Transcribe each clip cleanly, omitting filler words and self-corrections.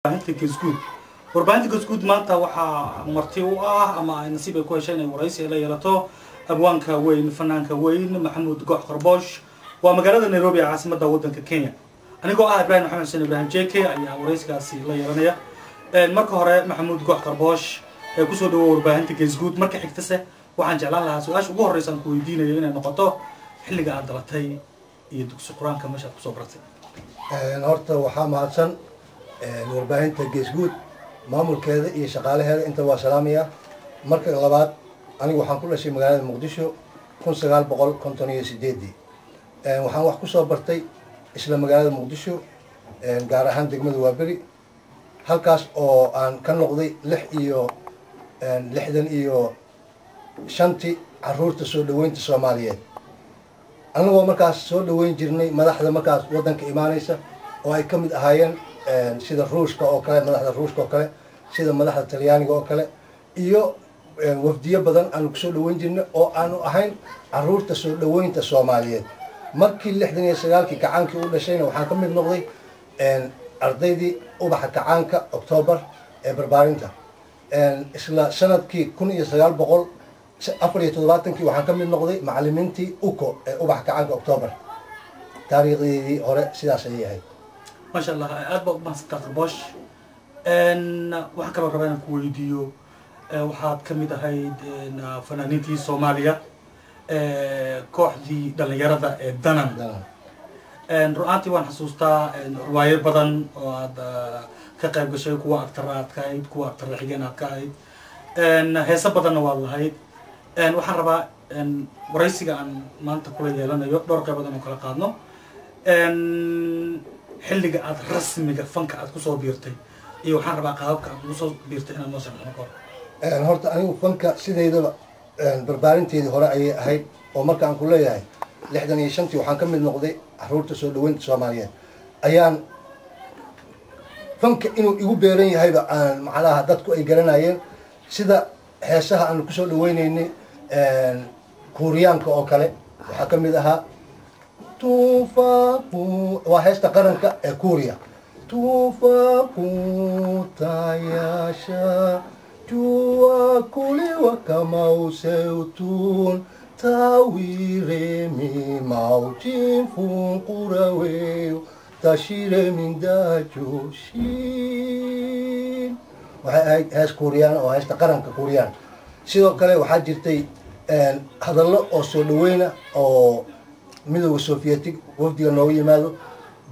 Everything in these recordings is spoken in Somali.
warbaahinta Geesguud warbaahinta Geesguud maanta waxa marti u ah ama nasiib ay ku heshay waraysi la yeelato abwaanka weyn fanaanka weyn Maxamuud Goox Qarbosh waa magaalada Nairobi caasimadda waddanka Kenya anigoo ah Ibrahim Maxamed Xuseen Ibrahim JK ayaa waraysigaasi la yeelanaya marka hore Maxamuud Goox Qarbosh ee ku soo dhawo warbaahinta Geesguud marka xigtase waxaan jeclaan lahaa su'aasha ugu horeysa aan ku weydiinayo inay noqoto xilliga aad dhalatay iyo dugsi quraanka meesha aad ku soo baratay horta waxaa mahadsan warbaahinta Geesguud maamulkeeda iyo shaqaalaheeda inta waa salaamaya marka labaad anigu waxaan ku dhashay magaalada Muqdisho 1958 waxaan wax ku soo bartay isla magaalada Muqdisho gaar ahaan degmada Waaberi halkaas oo aan ka noqday 65 caruurta soo dhaweynta Soomaaliyeed anagoo markaas soo dhaweyn jirnay madaxda markaas wadanka imaanaysa oo ay kamid ahaayeen sida Ruushka oo kale madaxda Ruushka oo kale sida madaxda Talyaaniga oo kale iyo wafdiyo badan aan ku soo dhaweyn jirnay oo aanu ahayn caruurta soo dhaweynta Soomaaliyeed markii 69kii kacaankii u dhashayna waxaan ka mid noqday ardaydii ubaxa kacaanka October ee barbaarinta isla sanadkii 1974kii waxaan ka mid noqday macallimiintii uko ee ubaxa kacaanka October taariikhdii hore sidaas ay yahay ما شاء الله أدبر ما استقربش وحكى ربنا كويديو وحاد كمية هاي فنانيتي سوماليا كوحدي دليرة دنم رؤاتي وان حسوستا رواية بدن وهذا كقرب شيء كوا أكترات كايد كوا أكتر حاجات كايد هسه بدن والله هاي وحربا ورئيسي عن ما أنت كلية لنا يقدر كبدن وكلا قادنا xilliga aad rasmiga fanka aad ku soo biirtay iyo waxaan rabaa qaabka aad ugu soo biirtay inaad noo sharxdo kor horta anigu fanka sideedaba barbaarinteedii hore ayay ahayd oo marka aan ku leeyahay 65tii waxaan ka mid noqday caruurta soo dhaweynta Soomaaliyeed ayaan fanka inuu igu beeran yahayba aan macnaha dadku ay garanayeen sida heesaha aan ku soo dhaweynaynay Kuuriyaanka oo kale waxa ka mid ahaa tufaku وهيستا قرنك كوريا tufaku tayasha jua kuli wakamau seutun tawire mi maujin funkuraweu tashire min dajushin waxay hees kuuriyaan oo heesta qaranka kuuriyaan sidoo kale waxaa jirtay hadallo oo soo dhaweyna oo مدو السوفيتي وفدي النووي ماذا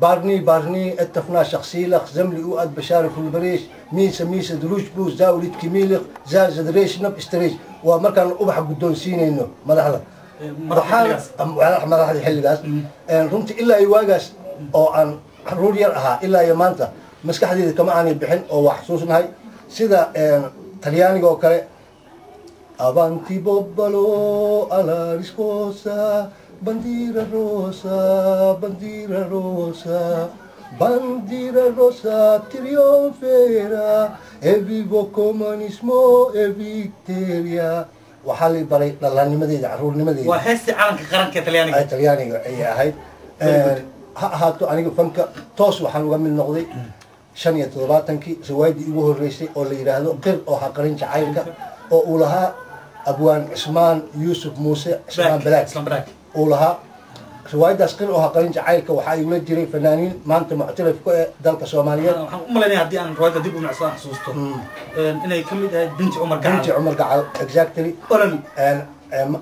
بارني اتفنا شخصي لخ زملي وقت بشار في البريش ميسا دروش بوز زاوليت كميلخ زادريش نب استريش ومركان أبح قدون سيني إنه مدحلا مدحلا يحل قاس رمت إلا يواجس أو عن روريا أها إلا يمانتا مسك حديد كمان عن البحن أو حسوسنا هاي سيدا طلياني أو كله أبانتي بوبالو على ريسكوسا Bandira rosa, bandira rosa, bandira rosa trionfera, e vivo comunismo e victoria. وحالي بري لا نمدي عرور نمدي وحسي عالم كقرن كإيطالياني إيطالياني أي هاي هاتو أنا فهمك توس وحنا من نقضي شنية طلباتنكي زوايدي يوه الرئيسي أو اللي يراهدو قر أو حقرين شعيرك أو لها أبوان عثمان يوسف موسى عثمان بلاك ولها رواية أسقر أو هقرين جعيلك وحاي ولد جري فنانين ما أنت معترف دلك سومالية. أمال أنا هدي عن رواية ديبو من عصام حسوسته. إنه يكمل بنت عمر قعال. بنت عمر قعال exactly.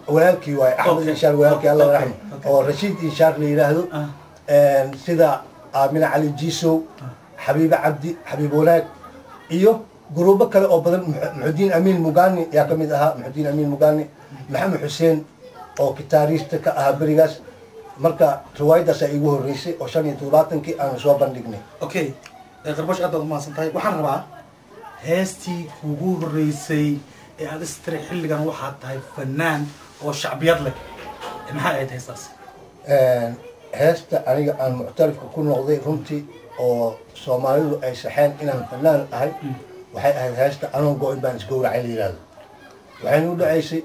ولالكي واي أحمد إنشار ولالكي الله يرحمه. أو رشيد إنشار اللي يراهدو. سيدا من علي جيسو حبيب عبدي حبيب ولاك إيوه جروبك كلا أو بدل محدين أمين مقاني يا كمدها محدين أمين مقاني محمد حسين oo kitaarista ka ah barigaas marka riwaayadaas ay igu horeysay oo 35kii aan soo bandhignay okay qarbosh aad ma santahay waxaan rabaa heestii kugu horeysay ee aad istiri xilligan waxa tahay fanaan oo shacbiyad leh maxay ahayd heestaas heesta aniga aan muctarifka ku noqday runtii oo Soomaalidu ay saxeen inaan fanaan ahay waxay ahayd heesta anoo go'in baan isgowracay leeyahay waxay u dhacaysay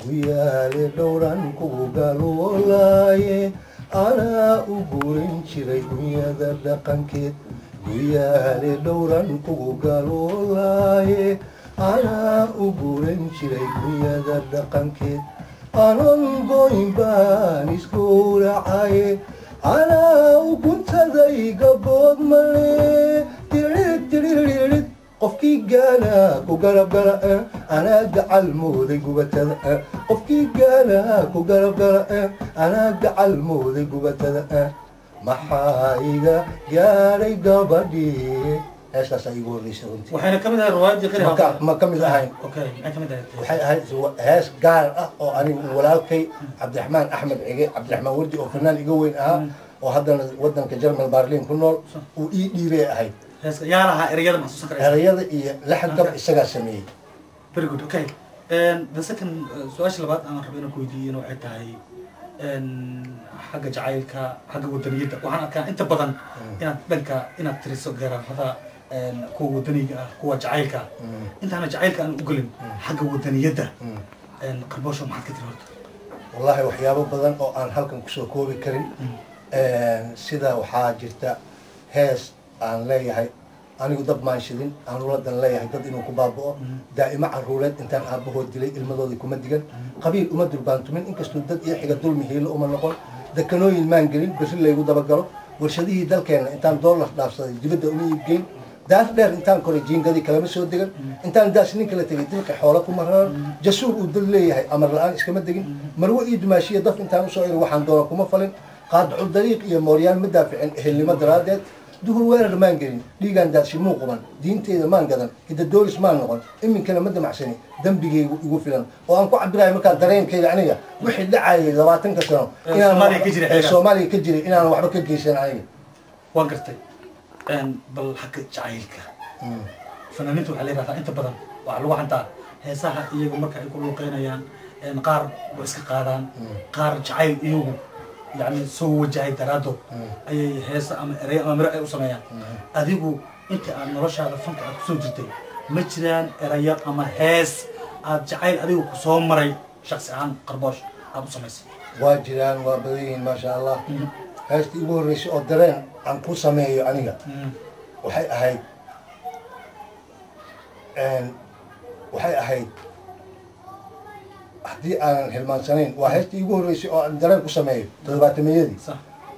ويالي دوران كوغالولاي أنا أقولن شري دنيا ذا دقنكيد guyaale dhowran ugu galoolaaye anaa u guuran jiray gunyada dhaqankeed anan goyn baan isku racaye anaa u guntaday gabood male tiridtiridid qofkii gaana ku garab gala anaa gacal mooday gubatada qofkii gaana ku garab gala anaa gacal mooday gubatada maxaa iga gaaray gabadhii heestaas ay igu horreysay runtii waxayna ka mid ahay riwaayadii qariha ma ka mid ahayn okay maxay ka mid ahayd waxay ahayd hees gaar ah oo anigu walaalkay cabdiraxmaan axmed cige cabdiraxmaan wardi oo fanaan iga weyn ahaa oo haddana wadanka German Berlin ku nool uu ii dhiibay ahayd heeska yaa lahaa erayada maxsuusan karaysa erayada iyo laxanka isagaa sameeyey very good okay the second su'aasha labaad aan rabay inaan ku weydiiyo waxay tahay xagga jacaylka xagga wadaniyadda waxaan arkaa inta badan inaad tiriso geerarada kuwa wadaniga ah kuwa jacaylka intaana jacaylka aan u gelin xagga wadaniyadda qarboosho maxaad ka tiri horta wallahi waxyaabo badan oo aan halkan kusoo koobi karin sida waxaa jirta hees aan leeyahay anigu dab maan shidin aan uladan leeyahay dad inuu ku baaba'o daa'imo caruureed intaan aabbahood dilay ilmadoodii kuma digan qabiil uma durbaantumin inkastuu dad iyo xiga dulmi hiilo uma noqon dekanooyin maan gelin berri laygu dabagalo warshadihii dalkeenna intaan doolar dhaafsaday dibadda uma iibgeyn daas dheer intaan koray jiingadii kalama soo degan intaan daas nin kala tegay dilka xoola ku maraan jasuur uu dad leeyahay amar la-aan iskama degin marwo iyo dumaashiya daf intaan usoo iri waxaan doona kuma falin qaadcu dariiq iyo mooryaan ma daaficin ehelnimo daraaddeed duhur weerar maan gelin dhiigaan daadshi muu quban diinteeda maan gadan hidadoolis maan noqon iminkana ma damacsani dembigaygu igu filan oo aan ku cabirayo markaa dareenkayga aniga wixii dhacayay 20 sano soomaaliya ka jiray inaan waxba ka geysan aniga waan gartay bal xagga jacaylka fanaaniinta waxaa la yidhahdaa inta badan waxaa lagu xantaa heesaha iyagu marka ay ku luuqeynayaan qaar way iska qaadaan qaar jacayl iyagu يعني سو وجهي درادو أي هيس أم رأي أم رأي وسميان أديكو أنت أنا نرش هذا فنك أقصد جدي مجران رأيات أما هيس أجعل أديكو كسوم مري شخص عن قرباش أبو سميس واجران وبدين ما شاء الله هيس يقول ريش أدرين عن كل سمي عنيا وحي أهيد وحي haddii aanan hilmaansanayn waa heestii igu horreysay oo aan dareen ku sameeyo 700-yadii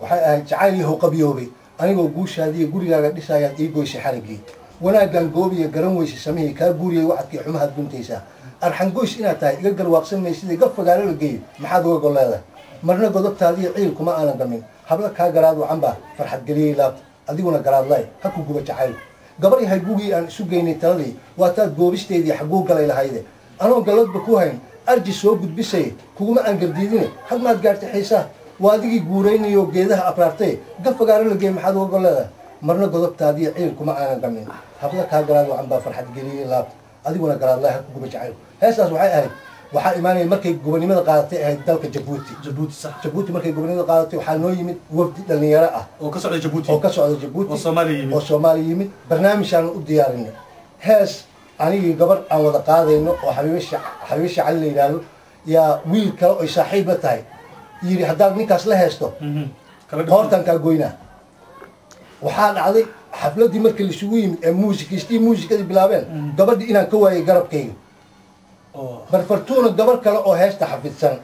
waxay ahayd jacayl yahow qabyoobay anigoo guushaadiiyo gurigaaga dhisayaad ii goysay xariggii wanaaggan goobiya garan weysay samihii kaa guuriyay waxadkii xumahaad guntaysaa arxan goys inaad tahay iga garwaaqsan maysidii gab fagaalo la geeyo maxaad uga gol leedahay marna godobtaadiiyo ciil kuma aanan gamin habla kaa garaad wacanbaa farxad geliyey laabta adiguna garaadlay ha ku guba jacayl gabar yahay gugii aan isu geynay taladii waa taad goobisteedii xagguu galay lahayde anoo galladba ku hayn arji soo gudbisay kuguma aan gardiidine had maad gaartay xiisaa waa adigii guuraynayo geedaha abraartay gab fagaaro la geey maxaad uga gol leedahay marna godobtaadiiyo ciil kuma aanan gamin habla kaa garaad wacanbaa farxad geliyey laabta adiguna garaadlay ha ku guba jacayl heestaas waxay ahayd waxaa imaanaya markay gobonimada qaadatay ahayd dalka Jabuuti markay gobonimada qaadatay waxaa noo yimid wafdi dhalinyaro ah oo ka socda Jabuuti oo Soomaaliya yimid barnaamijaan u diyaarinay hees anigii gabar aan wada qaadayno oo xabiibisha cali la yidhaahdo yaa wiil kale oy saaxiib la tahay yidhi haddaad ninkaas la heesto qoortaan kaa goynaa waxaa dhacday xafladdii markii laisugu yimid ee muusikiistii muusikadii bilaabeen gabadhii inaan ka waayay garabkayga barfartuuna gabar kale oo heesta xafidsan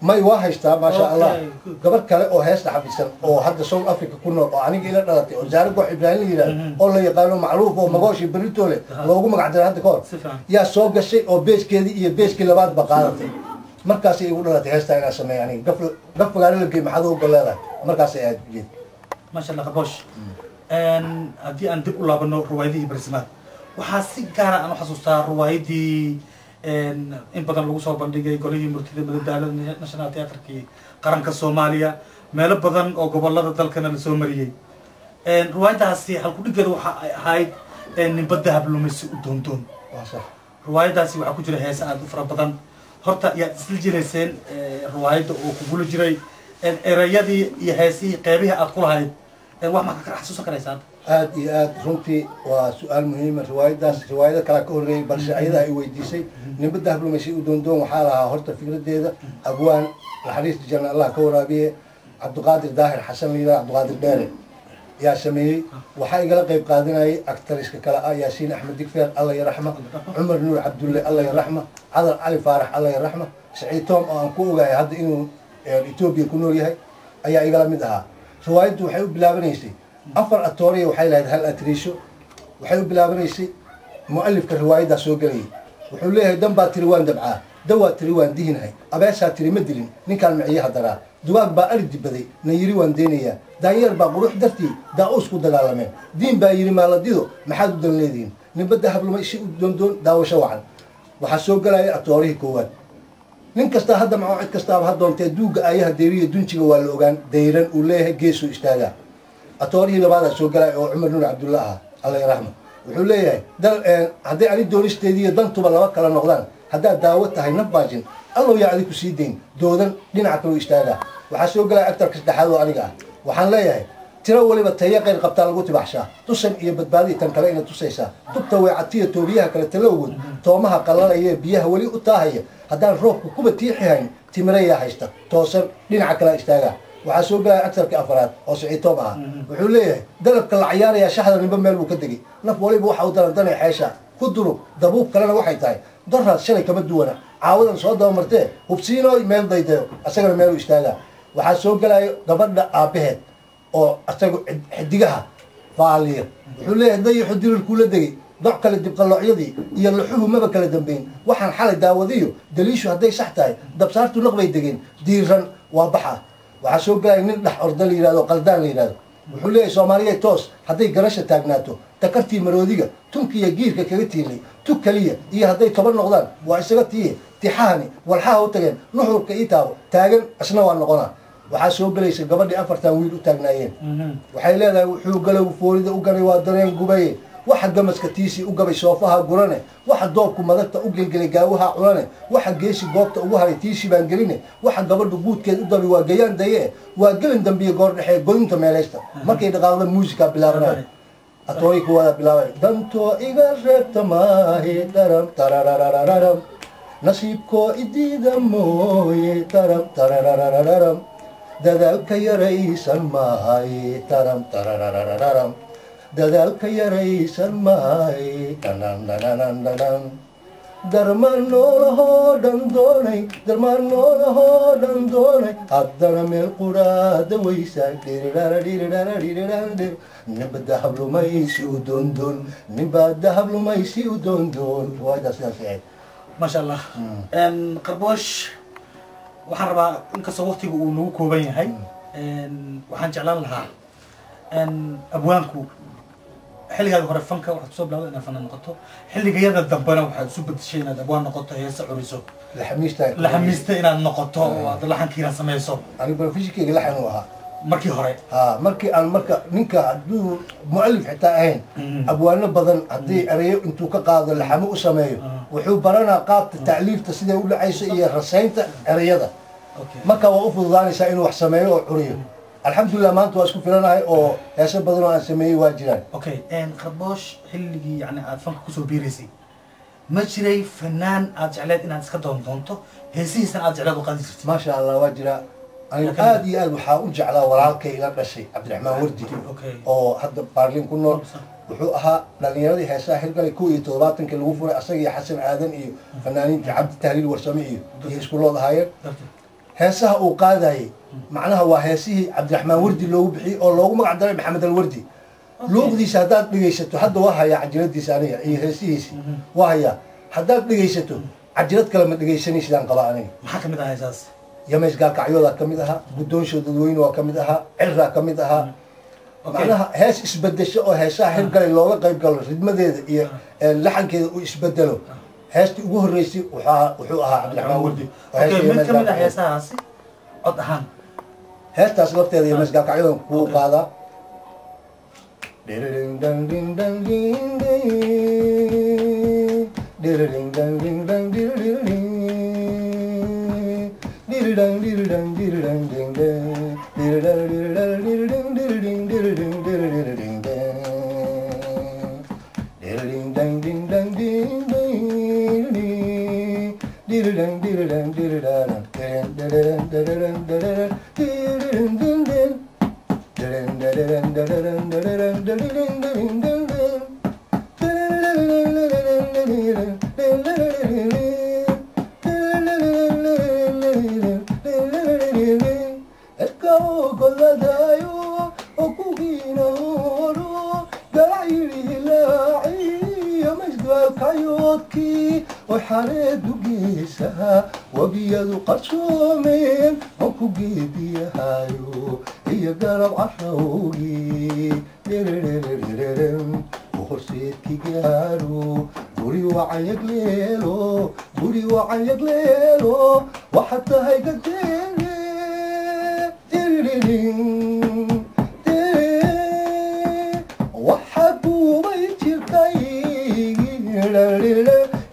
may waa haystaa maasha allah gabar kale oo heesta xafidsan oo hadda South Africa ku nool oo aniga ila dhalatay oo Zaare Goox Ibraahim la yiraahdo oo la yaqaano macruuf oo magooshi beritoole loogu magac daray hadda kahor yaa soo gashay oo beeskeedii iyo beeskii labaad ba qaadatay markaas ay igu dhalatay heesta inaan sameeyo aniga gaf fagaaro la geey maxaad uga leedahay markaas ay aad jeed maasha allah Qarbosh haddii aan dib u laabano ruwaayadihii barsimaad waxaa si gaar ah aan u xasuustaa ruwaayadii in badan lagu soo bandhigay golihii murtida madadaalada national theatrkii qaranka Soomaaliya meelo badan oo gobolada dalkana la soo mariyay ruwaayadaasi halkudhigeeda waxa ay ahayd ninbada hablumaysi u doondoon ruwaayadaasi waxaa ku jira heesa aad u fara badan horta yaad isla jirayseen ruwaayada oo kugula jiray erayadii iyo heesihii qeybihii aad ku lahayd wax ma ka xasuusan karaysaa aad iyo aad runtii waa su'aal muhiim ah riwaayada kala ka horeeyay balse ayada ay weydiisay ninbada hablumaysi u doondoon waxaa lahaa horta fikradeeda abwaan naxariista janna allah ka waraabiye cabdiqaadir daahir xasan liila cabdiqaadir dheere yaa sameeyey waxaa igala qayb qaadanayay actariska kale ah yaasiin axmed digfeer alla yaraxma cumar nuur cabdulle alla yaraxma cadar cali faarax alla yaraxma saciid toom oo aan ku ogahay hadda inuu etoobiya ku nool yahay ayaa igala mid ahaa riwaayaddu waxay u bilaabanaysay afar atooriya waxay lahayd hal atriisho waxay u bilaabanaysay mu'alifka riwaayaddaa soo gelayay wuxuu leeyahay dan baa tiri waan dabcaa dawaa tiri waan dihinahay abeesaa tiri ma dilin ninkaan miciyaha daraa duwaag baa ari dibaday na yiri waan deynayaa daanyeer baa qurux dartii daa-uus ku dagaalameen diin baa yidhi maaladido maxaad u dan leedihiin ninbadda hablumay si u doondoon daawasho wacan waxaa soo gelaya atoorihii koowaad nin kastaa hadda macoo cid kastaaba ha doontee duugga aayaha deeriya dunjiga waa la ogaan dayran uu leeyahay geesuu istaagaa atoorihii labaadaa soo gelaya oo cumar nuur cabdulla ahaa alla yaraxma wuxuu leeyahay hadday ani doonisteediiyo dantuba laba kala noqdaan haddaad daawo tahay naf baajin allow yaa adi ku sii dayn doodan dhinaca kaloo istaagaa waxaa soo gelaya actarka saddexaad oo aniga ah waxaan leeyahay tiro waliba tayo qayr qabtaa lagu tibaxshaa tusan iyo badbaadii tan kale ina tusaysaa tubta weecatiya toobiyaha kale talowgood toomaha qallalaya biyaha weli u taahaya haddaan roobku kuba tiixi hayn timirayaa haysta toosan dhinaca kalea istaagaa waxaa soo gelaya actarka afaraad oo saciid toom ahaa wuxuu leeyahay dalabka la cayaarayaa shaxda ninba meel buu ka degay naf waliba waxa u darandanay xeesha ku durug dabuub kalena waxay tahay daraad shalay kama duwana caawadan soo dabamartee hubsiinoo meel daydayo asagana meelu istaagaa waxaa soo gelayo gabadha aabbaheed oo asaga xidigaha faaliya wuxuu leeyahay dayaxu dirirkuula degay doc kale dibqalloocyadii iyo laxuhu maba kala dambeyn waxaan xalay daawadiyo daliishu hadday sax tahay dabsaartu naqbay degeen diiran waa baxa waxaa soo gelaya nin dhex orda la yihahdo qaldaan la yidhahdo wuxuu leeyahay soomaaliya toos hadday garasha taagnaato takartii maroodiga tunkiiyo giirka kaga tiilay tug keliya iyo hadday toban noqdaan waa isaga tiiye tixahani walxaha u tageen nuxurka ii taabo taagan isna waa noqonaa waxaa soo gelaysa gabadhii afartan wiil u taagnaayeen waxay leedahay wuxuu galow foolida u ganay waa dareen gubaye waxa gamaska tiisii u gabay soofaha gurane waxa doobku madagta u gelgelay gaawaha cunane waxa geesi goobta ugu haray tiisii baan geline waxa gabadhu guudkeed u dabi waa gayaan daye waa gelin dambiye goor dhexee godinta meelaysta markay dhaqaaqda muusikaa bilaabanaya atoori kuwaada bilaabay dantoo iga reebta maahe dharam tarararararam nasiibkoo idiida mooye dharam tarararararam dadaalka yaraysan maaye dharam tarararararam dadaalka yaraysan maaye dhanandhanandhanan darmaan noolahoo dhan doonay darmaan noolahoo dhan doonay haddana meel quraada weysa dhiridharadhiridharadhiridharadhir ninba dahab lumaysi u doondoon ninba dahab lumaysi u doondoon riwaayadaas sidaas ahayd maasha allah qarboosh waxaan rabaa inkastoo waqtiga uu nagu kooban yahay waxaan jeclaan lahaa abwaanku xilligaada hore fanka waxaad kusoo bilawda inaad fanaan noqoto xilligayada dambena waxaad isu bedeshay inaad abwaan noqoto heesa curiso laxamiista inaad noqoto oo aad laxankiina samayso aniga barofishinkeyga laxan u ahaa markii hore markii aan marka ninka hadduu mu'alif xitaa ahayn abwaano badan haddii erayo intuu ka qaado laxamo u sameeyo wuxuu baranaa qaabta tacliifta siday u dhacayso iyo rasaynta erayada marka waa u fududaanaysaa inuu wax sameeyo oo curiyo alxamdulilah maanta waa isku filanahay oo heeso badan oo aan sameeyey waa jiraan okay qarboosh xilligii yani aad fanka kusoo biiraysay ma jiray fanaan aad jecleed inaad iska doondoonto heesihiisana aad jecleed u qaadi jirtay maasha allah waa jiraa aniga aad iyo aad waxaa u jeclaa walaalkay ila dhashay cabdiraxmaan wardi oo hadda baarlin ku nool wuxuu ahaa dhalinyaradii heesaha hirgalay 71 lagu furay asaga iyo xasan aadan iyo fanaaniinta cabdi tahliil warsame iyo iskuulood ahaayeen heesaha uu qaadayay macnaha waa heesihii cabdiraxmaan wardi loogu bixiyey oo loogu magac daray maxamed alwardi luuqdiisa haddaad dhegaysato hadda waa hayaa cajiladiisa aniga iyo heesihiisi waa hayaa haddaad dhegaysato cajilad kale ma dhegaysanaysidaan qaba aniga maxaa kamid ahaa heesaas yamays gaalkacyoodaa ka mid ahaa guddoonsho dadweyne waa ka mid ahaa ciraa ka mid ahaa macnaha hees isbedesho oo heesaha hirgalay looga qayb galo ridmadeeda iyo laxankeeda uu isbedelo heestii ugu horreysay wuxuu ahaa cabdiraxmaan wardi mid ka mid ah heesahaasi cod ahaan heestaas lafteeda yamays gaalkacyodan kuu qaadaa hilaaciyo masdaalkayoodkii oo xareedu geesaha wabiyadu qarsoomeen oo ku geediyahayo iyo garab carowgii horseedki gaaro guri wacan yagleelo waxaad tahay gadeene waxaa guubay jirtay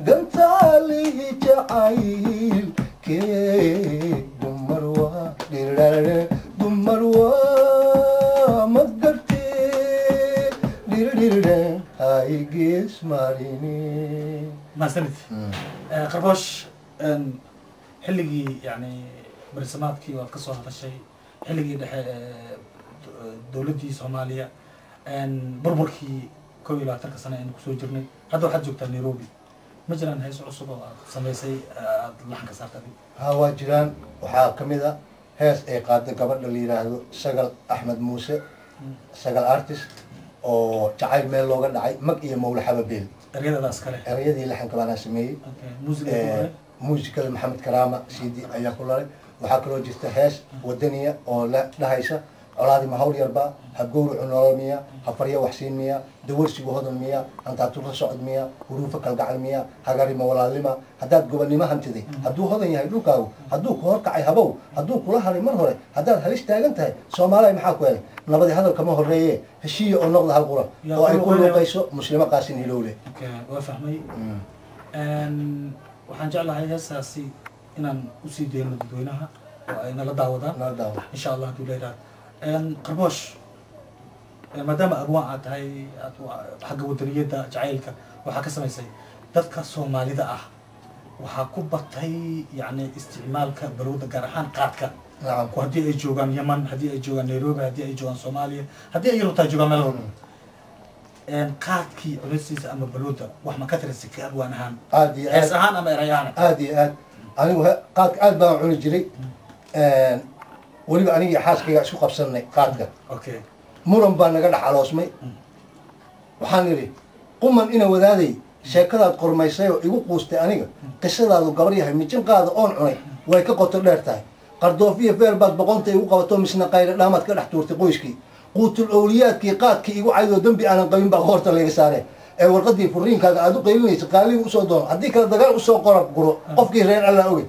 gantaalihi jacaylkee dumar waa ma gartee hay gees marine maasanid qarbosh xilligii yani barisamaadkii waad ka soo hadashay xilligii dhexe dowladdii soomaaliya burburkii 21 sano aynu kusoo jirnay hadda waxaad joogtaa Nairobi ma jiraan hees cusub oo aad samaysay aad laxanka saartay ها واجران waxaa kamid ah hees ay qaada gabadha la yiraahdo Sagal Axmed Muuse Sagal artist oo jacayl meel looga dhacay mag iyo mawla xababeel ereyadaas kale ereyadii laxanka baan sameeyay muusikada Maxamed Karaama CD ayaa ku laray waxaa kaloo jirta hees wadaniya oo la dhahaysha colaadi mahawl yarba habgowr nolol miya hafarya waxsiin miya dawarsigu hodan miya anta turta socod miya huruufa kalgacal miya hagari mawlaalima hadaad gobonnimo hantiday hadduu hodan yahay dhulkaagu hadduu ku horkacay habow hadduu kula haray mar hore haddaad halis taagan tahay Soomaaliya maxaa ku helay nabadi hadal kama horeeye heshiiyo oo noqda hal qura oo ay ku luuqayso muslima qaasin hilowle waa fahmay waxaan jeclahay heesaasi inaan u sii deeno dadweynaha oo ay nala daawadaan insha Allah hadduu leeyahay qarbosh maadaama abwaan aad tahay xagga wadaniyada jacaylka waxaa ka samaysay dadka Soomaalida ah waxaa ku batay yani isticmaalka balwada gaar ahaan qaadka ku haddii ay joogaan Yemen haddii ay joogaan Nairobi haddii ay joogaan Soomaaliya haddii ay rabtaa joogaan meel walba qaadkii cunisiisa ama balwada wax ma ka tirsan ka abwaan ahaan hees ahaan ama eray ahaan aad iyo aad anigu qaadka aad baan cuni jiray weliba aniga xaaskayga isku qabsanay qaadka muran baa naga dhaxaloosmay waxaan idhi quman ina wadaaday sheekadaad qormaysay oo igu quustay aniga qisadaadu gabar yahay mijin qaada oon cunay way ka qoto dheer tahay qardoofiya feer baad boqonta igu qabato misna qaylo dhaamaad ka dhex tuurtay qoyskii quutul awliyaadkii qaadkii igu caydoo dambi aanan qabin baa qoorta laga saaree ee warqadii furiinkaaga aad u qaylinaysa qaaliga usoo doono haddii kale dagaal usoo qorab guro qofkii reer alla ogey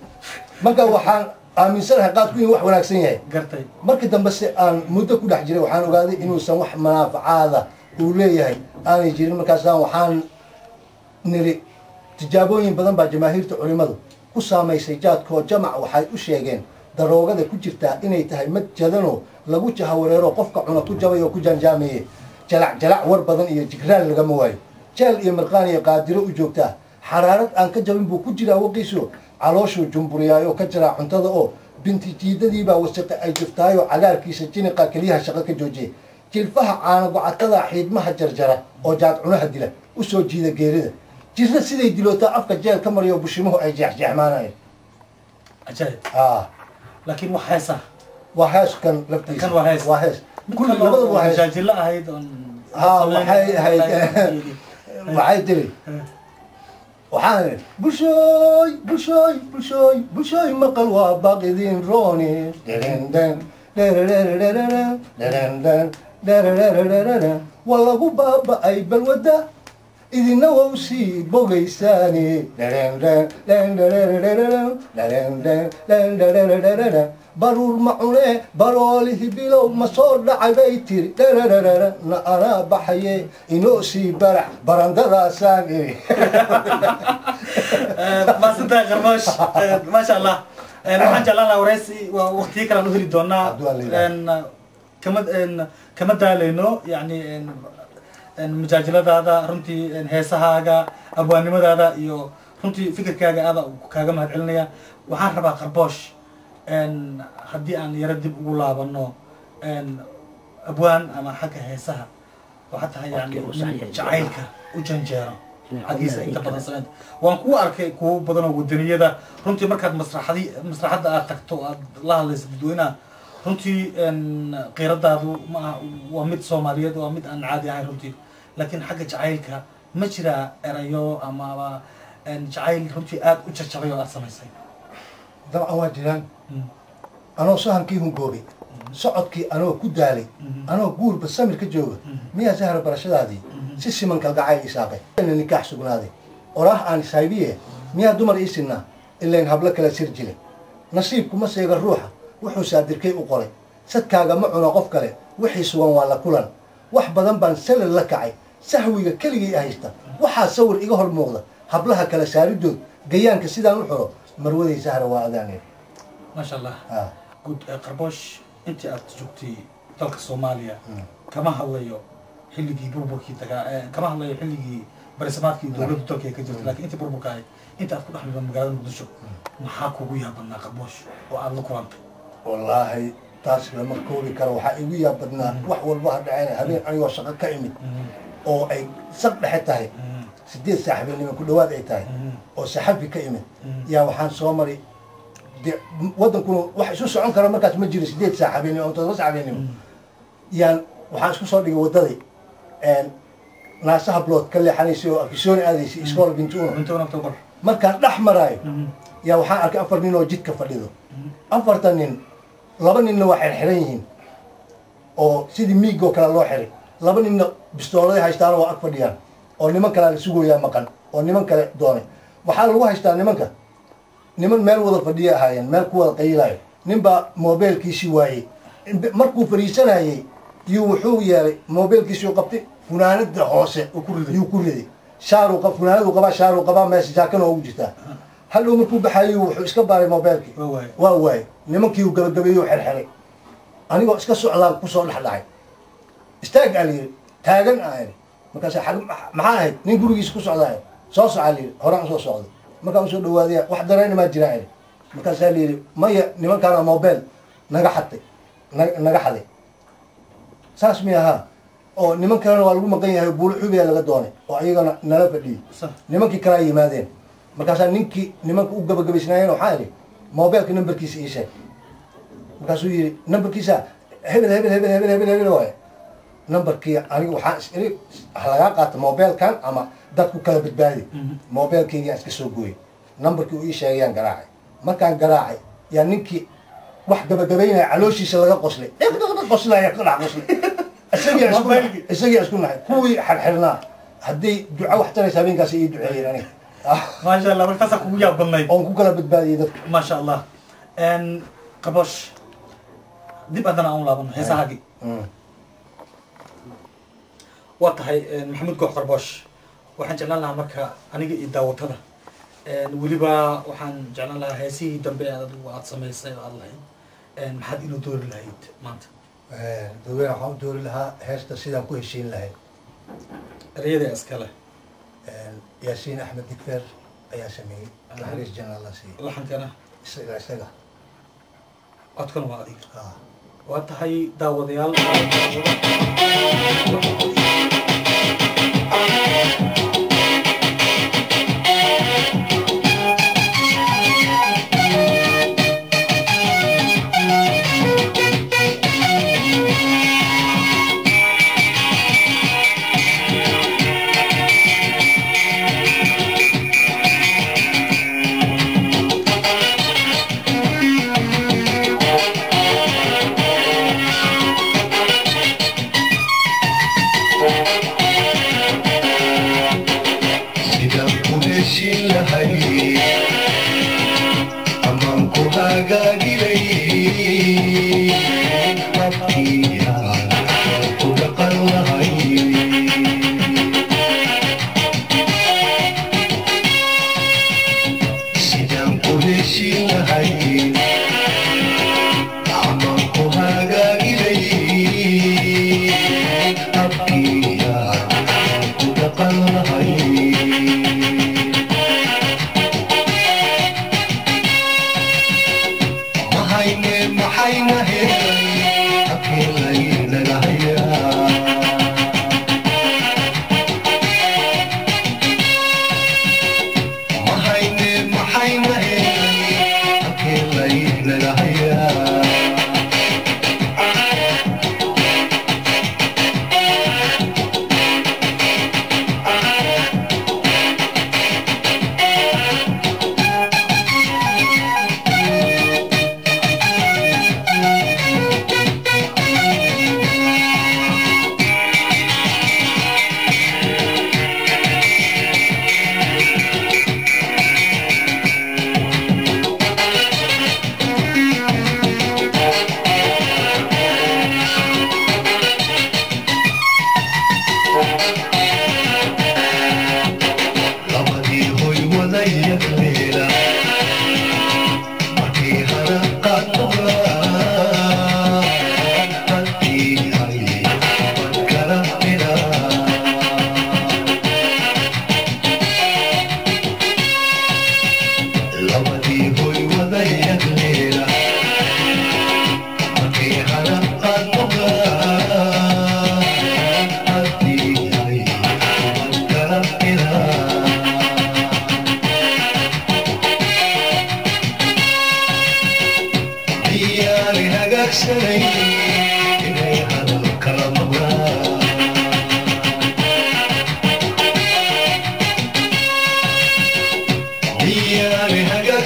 marka waxaan aaminsanahay qaadku inuu wax wanaagsan yahay gartay markii dambe si aan muddo ku dhex jiray waxaan ogaaday inuusan wax manaafacaada uu leeyahay aanay jirin markaasaan waxaan niri tijaabooyin badan baa jamaahiirta culimadu ku saamaysay jaadkoo jamac waxay u sheegeen daroogada ku jirtaa inay tahay mad jadanoo lagu jahawareero qofka cuna ku jabay oo ku janjaameeye jalac war badan iyo jigraal lagama waayo jeel iyo mirqaan iyo qaadiro u joogtaa xaraarad aan ka jabin buu ku jiraa waqiiso calooshuu jumburiyaayo ka jiraa cuntada oo binti jiidadiibaa wasaqe ay jirtaayoo cagaarkiisa jiniqa keliyaha shaqo ka joojiyay jilfaha caana gocatada xiidmaha jarjara oo jaad cunaha dila u soo jiida geerida jirna siday dilootaa afka jeel ka mariyo bushimuhu ay jeexjeexmaanayeen ajaayib laakiin wax heesa waa heeskan laftiisa kan waa hees kulli labada waa hees jaajila ahayd on waxay ahayd waxay tiri waxaan bulshooy maqal waa baqidin rooni waa lagu baaba'ay balwada idina waa usii bogaysaani baruur ma cune baroolihi bilow ma soo dhacay bay tiri na anaa baxaye inoo sii barax barandadaasaan iri maasantahay qarbosh maasha Allah waxaan jeclaan lahaa wareysi waqtiyo kale aan u heli doonaa kama daalayno yani majaajiladaada runtii heesahaaga abwaannimadaada iyo runtii fikirkaaga aada kaaga mahad celinaya waxaan rabaa qarbosh haddii aan yaro dib ugu laabano abwaan ama xagga heesaha waxaa tahay yani jacaylka u janjeero xaggiisa inta badan sameynta waan kugu arkay kuwo badan oo wadaniyada runtii markaad masraxadda aad tagto aad la hadlaysa dadweynaha runtii qiiradaadu maaha waa mid Soomaaliyeed waa mid aan caadi ahayn runtii laakiin xagga jacaylka ma jira erayo amaba jacayl runtii aad u jajabay oo aad samaysay dabcan waa jiraan anoo sahankii hungoobay socodkii anoo ku daalay anoo guurba samir ka jooga miyaa sahra barashadaadii si siman kalgacayl isaaqay nikaax sugnaaday oraah aan isaybiye miyaa dumar ii sinnaa ilayn hablo kala sir jile nasiibku ma seega ruuxa wuxuu saadirkay u qoray sadkaaga ma cuno qof kale wixii sugan waa la kulan wax badan baan salal la kacay sahwiga keligay haysta waxaa sawir iga hor muuqda hablaha kala saaridood gayaanka sidaan u xiro marwaday sahra waa adaaneed maasha allah guud Qarbosh intii aad joogtay dalka Soomaaliya kama hadlayo xilligii burburkii kama hadlayo xilligii barisamaadkii dowladda dalka ka jirtay laakiin intii burburka ahayd inta aad ku dhex noolaa magaalada Muqdisho maxaa kugu yaabadnaa Qarbosh oo aad la kulantay wallaahi taas lama koobi karo waxaa igu yaabadnaa wax walba ha dhaceen habeen anigoo shaqo ka imid oo ay saq dhexe tahay 8 saac habeenimo ku dhawaad ay tahay oo saxafi ka imid yaa waxaan soo maray wadankuna wax isu socon kara markaas ma jiro 8 saac habeenimo oo 7 saac habeenimo yaan waxaan isku soo dhigay wadadii naasaha blood ka leexanaysay oo Akisooni aadaysay iskool bintuuna October markaan dhex maraayo yaa waxaan arkay 4 nin oo jidka fadhido 4 nin 2 ninna waa xirxiran yihiin oo sidii miigoo kale loo xiray 2 ninna bistoolada haystaan oo ag fadhiyaan oo niman kale la sugayaa maqan oo niman kale doonay waxaa lagu haystaa niman meel wada fadhiya ahaayeen meel ku wada qayilayo ninbaa moobeelkiisii waayey markuu fariisanayay yuu wuxuu yeelay moobeelkiisii qabtay funaanada hoose yuu ku riday funaanadu qabaa shaaruu qabaa meesha jaakan oo ugu jirtaa hadhow markuu baxayo wuxuu iska baaray moobeelkii waa waayey nimankii uu gabagabeeyey xirxiray anigoo iska socdaan kusoo dhex dhacay istaag aa layidhi taagan aan markaas maxaa ahayd nin gurigiisa ku socdaayo soo socaa layidhi horaan usoo socday markaan usoo dhawaadaya wax dareen maa jiraa iri markaasaa layidhi maya nimankaana moobeel naga xaday saas mi ahaa oo niman kalena waa lagu maqan yahay buulo xubiyaa laga doonay oo ayagana nala fadhiyey nimankii kalaa yimaadeen markaasaa ninkii nimanka u gabagabaysnaayeen waxaa idhi moobeelka nambarkiisa ii sheeg markaasuu yidhi nambarkiisa hebel waaye nambarkii aniga waxaan is iri lagaa qaata moobeelkan ama dadku kala badbaadi moobeelkeygaan iska soo gooyey nambarkii uu ii sheegayaan garaacay markaan garaacay yaa ninkii wax gabagabaynaya calooshiisa laga qoslay qoslaya ka dhac qoslay isagiyaa isku nahay kuwii xirxirnaa hadday duco wax taraysa habeenkaas ii duceeyeen aniga maasha allah markaasaa kugu yaab badnayd oon ku kala badbaadiyey dadka maasha allah Qarbosh dib haddana aan u laabano heesahaagii waa tahay maxamuud goox Qarbosh waxaan jeclaan lahaa marka aniga iyo daawatada weliba waxaan jeclaan lahaa heesihii dambe aad samaysay oo aad lahayd maxaad inuu doori lahayd maanta daweyne waxaan u doori lahaa heesta sidaan ku heshiin lahayd ereyada iskale yaasiin axmed digfeer ayaa sameeyey naxariis janna la siiyey laxankana isaga codkana waa adiga waa tahay daawadayaal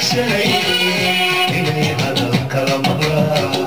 hagagsanay inay hadal kala maqlaan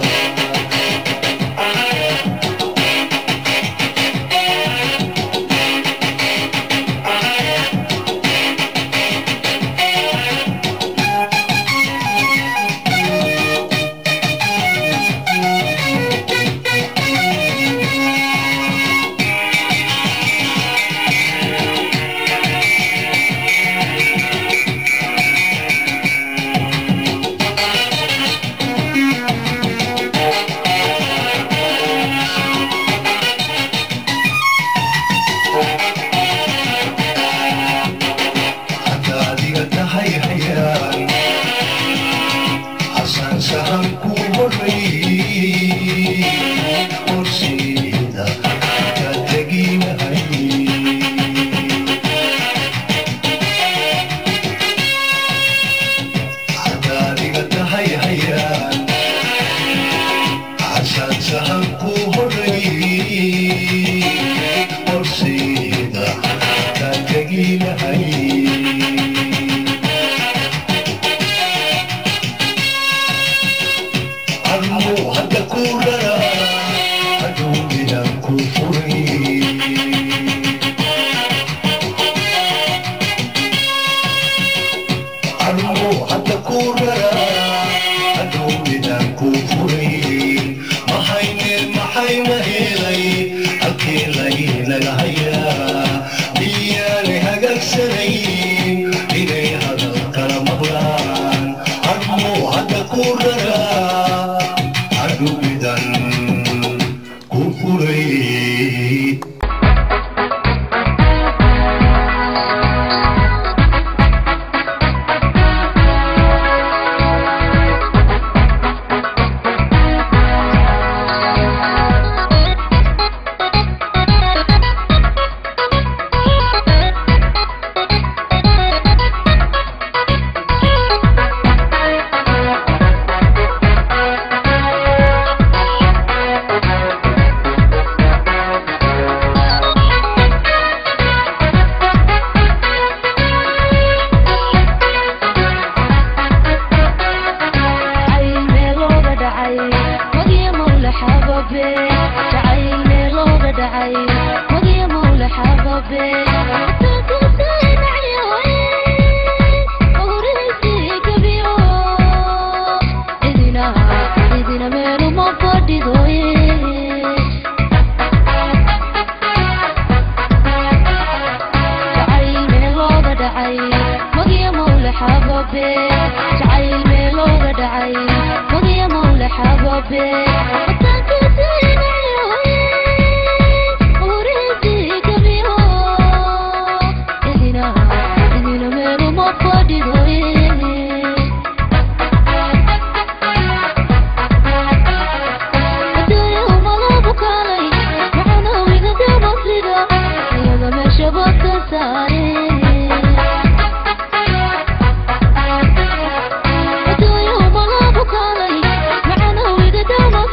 Don't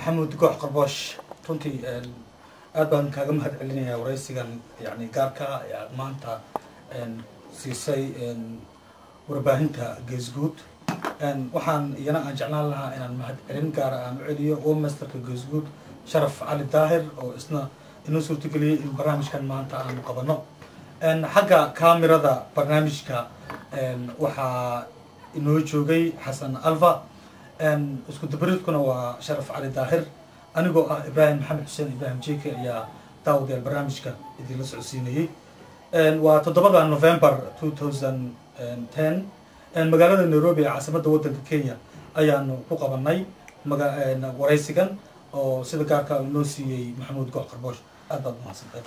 maxamuud goox qarbosh runtii aad baan kaaga mahad celinayaa waraysigan yani gaarka aad maanta siisay warbaahinta geesguud waxaan iyana aan jeclaan lahaa inaan mahad celin gaara aan u celiyo masterka geesguud sharaf cali daahir oo isna inoo suurtageliyey in barnaamijkan maanta aanu qabano xagga kaamirada barnaamijka waxaa inoo joogay xasan alfa isku dabaridkuna waa sharaf cali daahir anigoo ah ibraahim maxamed xuseen ibraahim jeke ayaa daawadayaal barnaamijka idinla socodsiinayey waa 7 November 2010 magaalada Nairobi ee caasimadda waddanka Kenya ayaanu ku qabanay waraysigan oo sida gaarka inoo siiyey maxamuud goox qarbosh aad baad mahadsantahay.